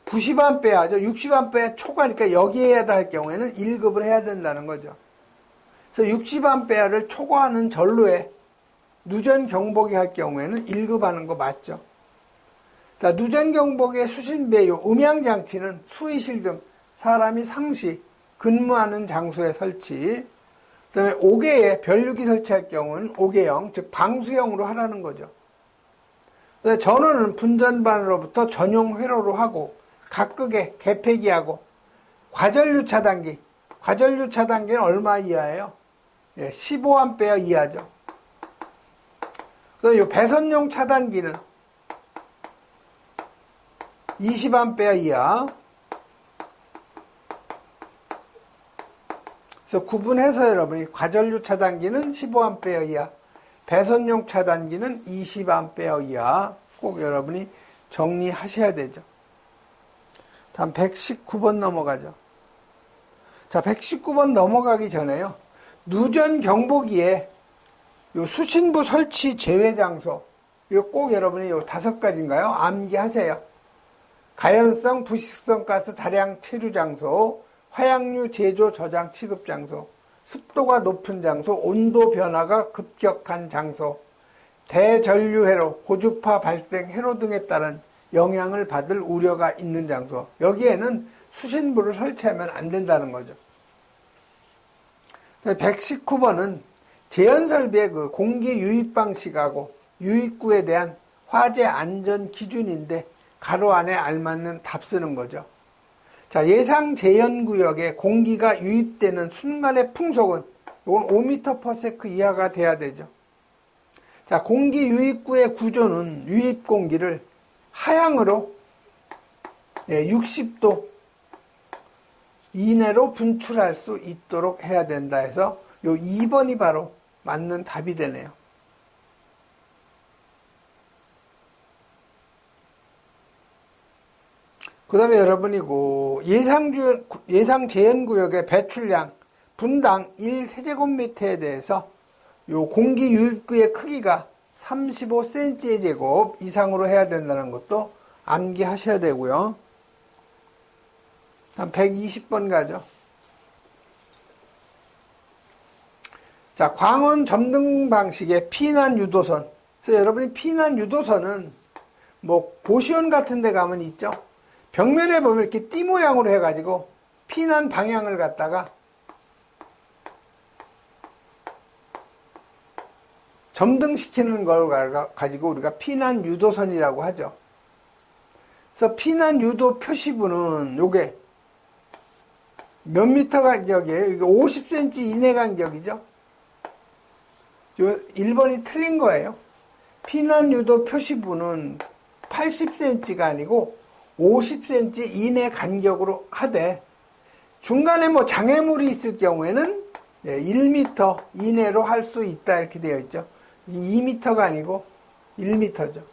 90A죠. 60A 초과니까 여기에다 할 경우에는 1급을 해야 된다는 거죠. 그래서 60A를 초과하는 전로에 누전 경보기 할 경우에는 1급 하는 거 맞죠? 자, 누전 경보기의 수신배, 요 음향장치는 수의실 등 사람이 상시 근무하는 장소에 설치. 그 다음에 5개의 변류기 설치할 경우는 5개형, 즉 방수형으로 하라는 거죠. 그다음에 전원은 분전반으로부터 전용 회로로 하고, 각극에 개폐기하고, 과전류 차단기. 과전류 차단기는 얼마 이하예요? 예, 15A 이하죠. 그다음에 이 배선용 차단기는 20A 이하. 그래서 구분해서 여러분이 과전류 차단기는 15A 이하, 배선용 차단기는 20A 이하 꼭 여러분이 정리하셔야 되죠. 다음 119번 넘어가죠. 자, 119번 넘어가기 전에요. 누전 경보기에 요 수신부 설치 제외 장소, 이거 꼭 여러분이 요 5가지인가요? 암기하세요. 가연성, 부식성 가스 다량 체류 장소, 화약류 제조 저장 취급 장소, 습도가 높은 장소, 온도 변화가 급격한 장소, 대전류 회로, 고주파 발생 회로 등에 따른 영향을 받을 우려가 있는 장소. 여기에는 수신부를 설치하면 안 된다는 거죠. 119번은 제연설비의 그 공기 유입 방식하고 유입구에 대한 화재 안전 기준인데 가로 안에 알맞는 답 쓰는 거죠. 자, 예상 제연구역에 공기가 유입되는 순간의 풍속은 이건 5m/s 이하가 돼야 되죠. 자, 공기 유입구의 구조는 유입 공기를 하향으로 60도 이내로 분출할 수 있도록 해야 된다 해서 요 2번이 바로 맞는 답이 되네요. 그 다음에 여러분이 예상 제연구역의 배출량 분당 1세제곱미터에 대해서 요 공기 유입구의 크기가 35cm/제곱 이상으로 해야 된다는 것도 암기하셔야 되고요. 다음 120번 가죠. 자, 광원 점등 방식의 피난 유도선. 그래서 여러분이 피난 유도선은 뭐 고시원 같은 데 가면 있죠. 벽면에 보면 이렇게 띠 모양으로 해가지고 피난 방향을 갖다가 점등시키는 걸 가지고 우리가 피난 유도선이라고 하죠. 그래서 피난 유도 표시부는 요게 몇 미터 간격이에요? 이게 50cm 이내 간격이죠. 1번이 틀린 거예요. 피난 유도 표시부는 80cm가 아니고 50cm 이내 간격으로 하되, 중간에 뭐 장애물이 있을 경우에는 1m 이내로 할 수 있다 이렇게 되어 있죠. 2m가 아니고 1m죠.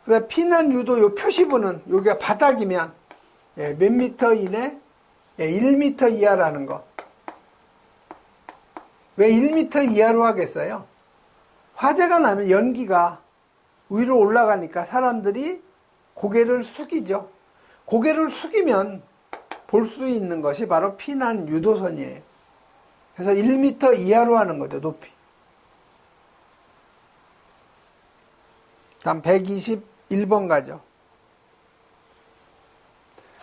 그다음 피난 유도 요 표시부는 여기가 바닥이면 몇 미터 이내? 1m 이하라는 거. 왜 1m 이하로 하겠어요? 화재가 나면 연기가 위로 올라가니까 사람들이 고개를 숙이죠. 고개를 숙이면 볼 수 있는 것이 바로 피난 유도선이에요. 그래서 1m 이하로 하는 거죠, 높이. 다음 121번 가죠.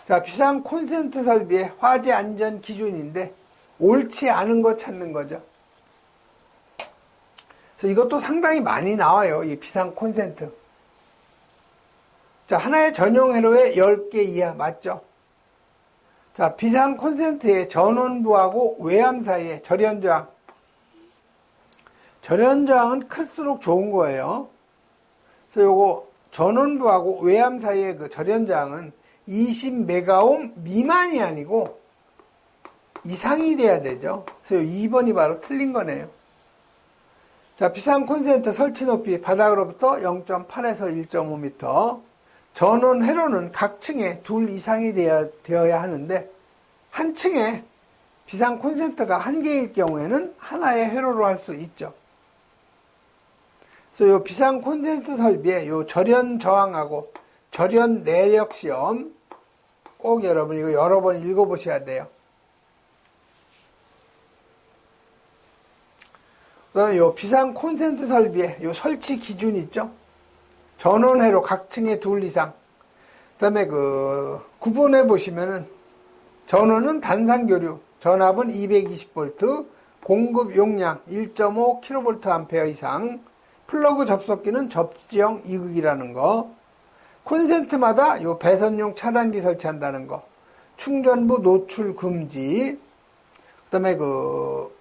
자, 비상 콘센트 설비의 화재 안전 기준인데 옳지 않은 거 찾는 거죠. 그래서 이것도 상당히 많이 나와요. 이 비상 콘센트. 자, 하나의 전용 회로에 10개 이하 맞죠? 자, 비상 콘센트의 전원부하고 외암 사이에 절연저항. 절연저항은 클수록 좋은 거예요. 그래서 요거 전원부하고 외암 사이의 그 절연저항은 20메가옴 미만이 아니고 이상이 돼야 되죠. 그래서 2번이 바로 틀린 거네요. 자, 비상 콘센트 설치 높이 바닥으로부터 0.8에서 1.5m. 전원 회로는 각 층에 둘 이상이 되어야 하는데, 한 층에 비상 콘센트가 한 개일 경우에는 하나의 회로로 할 수 있죠. 그래서 요 비상 콘센트 설비의 요 절연 저항하고 절연 내력 시험 꼭 여러분 이거 여러 번 읽어보셔야 돼요. 그 다음에 요 비상 콘센트 설비의 요 설치 기준 있죠? 전원회로 각 층에 둘 이상. 그 다음에 그 9번에 보시면은 전원은 단산교류, 전압은 220V, 공급 용량 1.5kVA 이상, 플러그 접속기는 접지형 이극이라는 거, 콘센트마다 요 배선용 차단기 설치한다는 거, 충전부 노출 금지, 그 다음에 그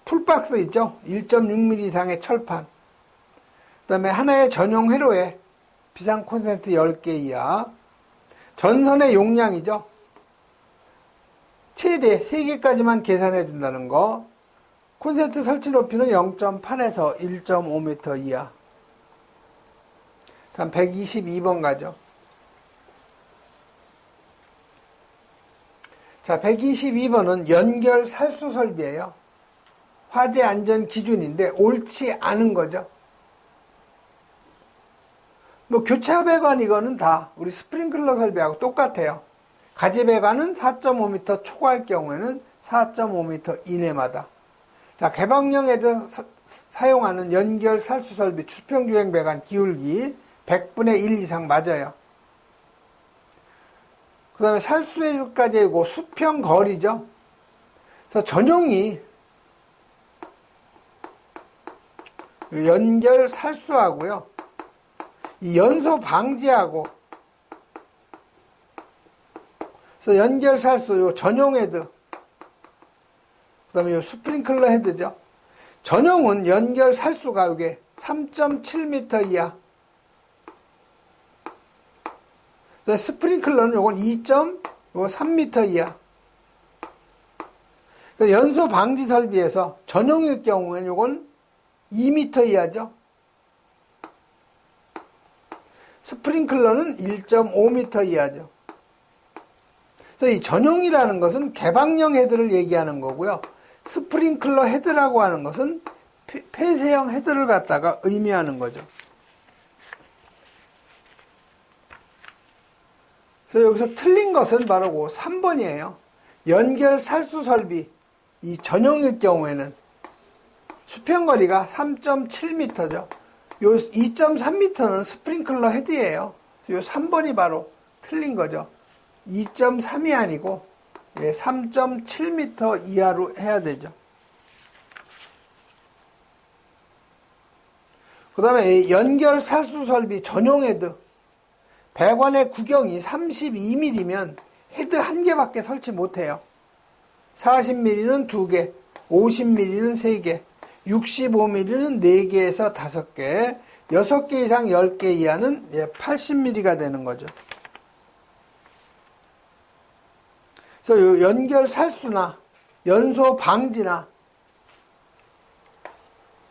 풀박스 있죠? 1.6mm 이상의 철판, 그 다음에 하나의 전용 회로에 비상 콘센트 10개 이하, 전선의 용량이죠? 최대 3개까지만 계산해 준다는 거, 콘센트 설치 높이는 0.8에서 1.5m 이하. 다음 122번 가죠. 자, 122번은 연결 살수 설비예요. 화재 안전 기준인데 옳지 않은 거죠. 뭐 교차 배관 이거는 다 우리 스프링클러 설비하고 똑같아요. 가지 배관은 4.5m 초과할 경우에는 4.5m 이내마다. 자, 개방형 헤드 사용하는 연결 살수 설비 수평주행 배관 기울기 100분의 1 이상 맞아요. 그 다음에 살수에까지고 수평 거리죠. 그래서 전용이 연결 살수하고요. 이 연소 방지하고, 그래서 연결 살수, 요 전용 헤드, 그 다음에 요 스프링클러 헤드죠. 전용은 연결 살수가 이게 3.7m 이하. 스프링클러는 요건 2.3m 이하. 연소 방지 설비에서 전용일 경우에는 요건 2m 이하죠. 스프링클러는 1.5m 이하죠. 그래서 이 전용이라는 것은 개방형 헤드를 얘기하는 거고요. 스프링클러 헤드라고 하는 것은 폐쇄형 헤드를 갖다가 의미하는 거죠. 그래서 여기서 틀린 것은 바로 그 3번이에요. 연결 살수 설비, 이 전용일 경우에는 수평거리가 3.7m죠. 요 2.3m는 스프링클러 헤드예요. 요 3번이 바로 틀린 거죠. 2.3이 아니고 3.7m 이하로 해야 되죠. 그 다음에 연결 살수 설비 전용 헤드. 배관의 구경이 32mm면 헤드 한 개밖에 설치 못해요. 40mm는 2개, 50mm는 3개, 65mm는 4개에서 5개, 6개 이상 10개 이하는 80mm가 되는 거죠. 그래서 연결 살수나 연소 방지나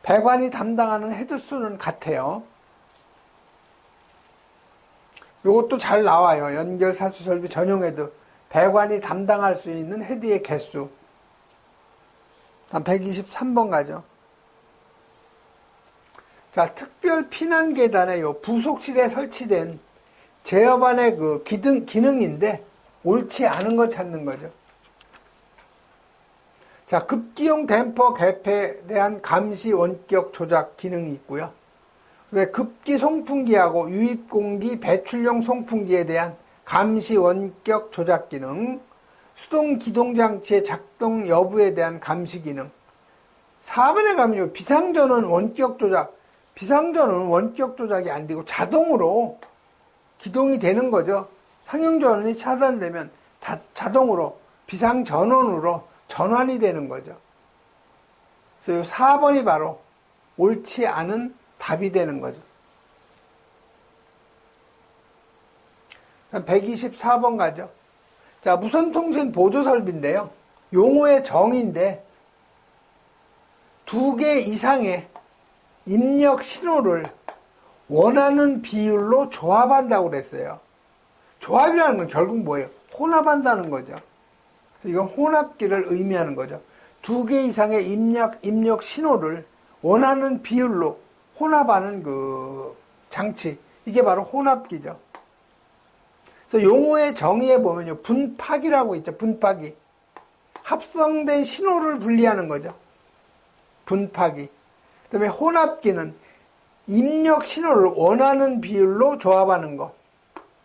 배관이 담당하는 헤드수는 같아요. 이것도 잘 나와요. 연결 살수 설비 전용 헤드. 배관이 담당할 수 있는 헤드의 개수. 다음 123번 가죠. 자, 특별 피난 계단에 요 부속실에 설치된 제어반의 그 기능인데 옳지 않은 거 찾는 거죠. 자, 급기용 댐퍼 개폐에 대한 감시 원격 조작 기능이 있고요. 급기 송풍기하고 유입 공기 배출용 송풍기에 대한 감시 원격 조작 기능, 수동 기동 장치의 작동 여부에 대한 감시 기능. 4번에 가면요, 비상전원 원격 조작. 비상전원은 원격 조작이 안 되고 자동으로 기동이 되는 거죠. 상용전원이 차단되면 자동으로 비상전원으로 전환이 되는 거죠. 그래서 4번이 바로 옳지 않은 답이 되는 거죠. 124번 가죠. 자, 무선통신 보조설비인데요. 용어의 정의인데 2개 이상의 입력 신호를 원하는 비율로 조합한다고 그랬어요. 조합이라는 건 결국 뭐예요? 혼합한다는 거죠. 그래서 이건 혼합기를 의미하는 거죠. 2개 이상의 입력 신호를 원하는 비율로 혼합하는 그 장치. 이게 바로 혼합기죠. 그래서 용어의 정의에 보면요. 분파기라고 있죠. 분파기. 합성된 신호를 분리하는 거죠. 분파기. 그 다음에 혼합기는 입력 신호를 원하는 비율로 조합하는 거.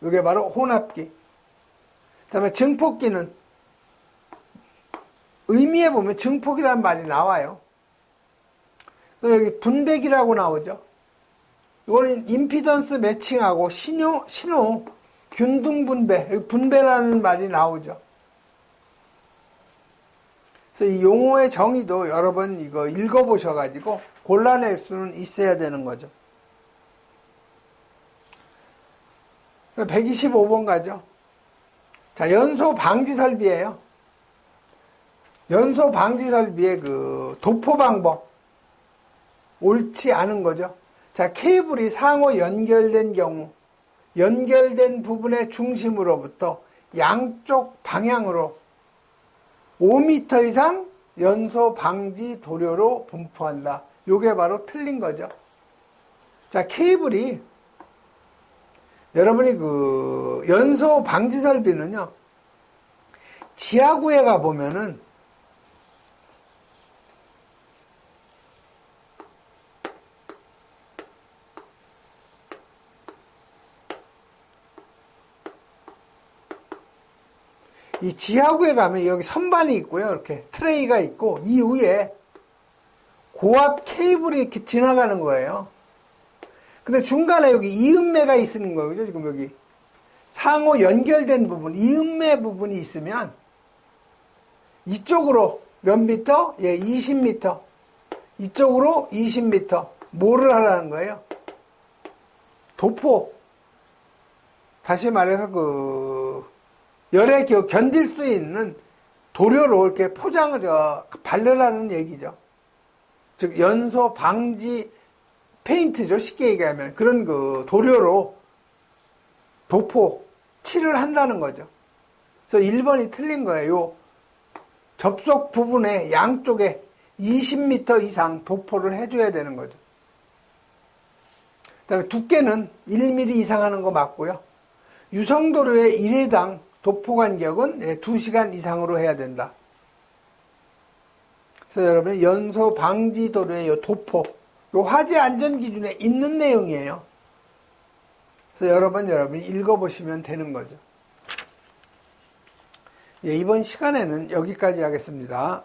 이게 바로 혼합기. 그 다음에 증폭기는 의미에 보면 증폭이라는 말이 나와요. 그래서 여기 분배기라고 나오죠. 이거는 임피던스 매칭하고 신호 균등 분배, 여기 분배라는 말이 나오죠. 그래서 이 용어의 정의도 여러 번 이거 읽어보셔가지고 골라낼 수는 있어야 되는 거죠. 125번 가죠. 자, 연소 방지 설비예요. 연소 방지 설비의 그 도포 방법. 옳지 않은 거죠. 자, 케이블이 상호 연결된 경우, 연결된 부분의 중심으로부터 양쪽 방향으로 5m 이상 연소 방지 도료로 분포한다. 요게 바로 틀린 거죠. 자, 케이블이 여러분이 그 연소 방지 설비는요, 지하구에 가 보면은 이 지하구에 가면 여기 선반이 있고요. 이렇게 트레이가 있고 이 위에 고압 케이블이 이렇게 지나가는 거예요. 근데 중간에 여기 이음매가 있는 거예요. 그죠? 지금 여기 상호 연결된 부분, 이음매 부분이 있으면 이쪽으로 몇 미터? 예, 20m. 이쪽으로 20m. 뭐를 하라는 거예요? 도포. 다시 말해서 열에 견딜 수 있는 도료로 이렇게 바르라는 얘기죠. 즉, 연소 방지 페인트죠. 쉽게 얘기하면. 그런 도료로 도포, 칠을 한다는 거죠. 그래서 1번이 틀린 거예요. 요 접속 부분에 양쪽에 20m 이상 도포를 해줘야 되는 거죠. 그 다음에 두께는 1mm 이상 하는 거 맞고요. 유성도료의 1회당 도포 간격은 2시간 이상으로 해야 된다. 그래서 여러분, 연소 방지 도료의 요 도포, 요 화재 안전 기준에 있는 내용이에요. 그래서 여러분이 읽어보시면 되는 거죠. 예, 이번 시간에는 여기까지 하겠습니다.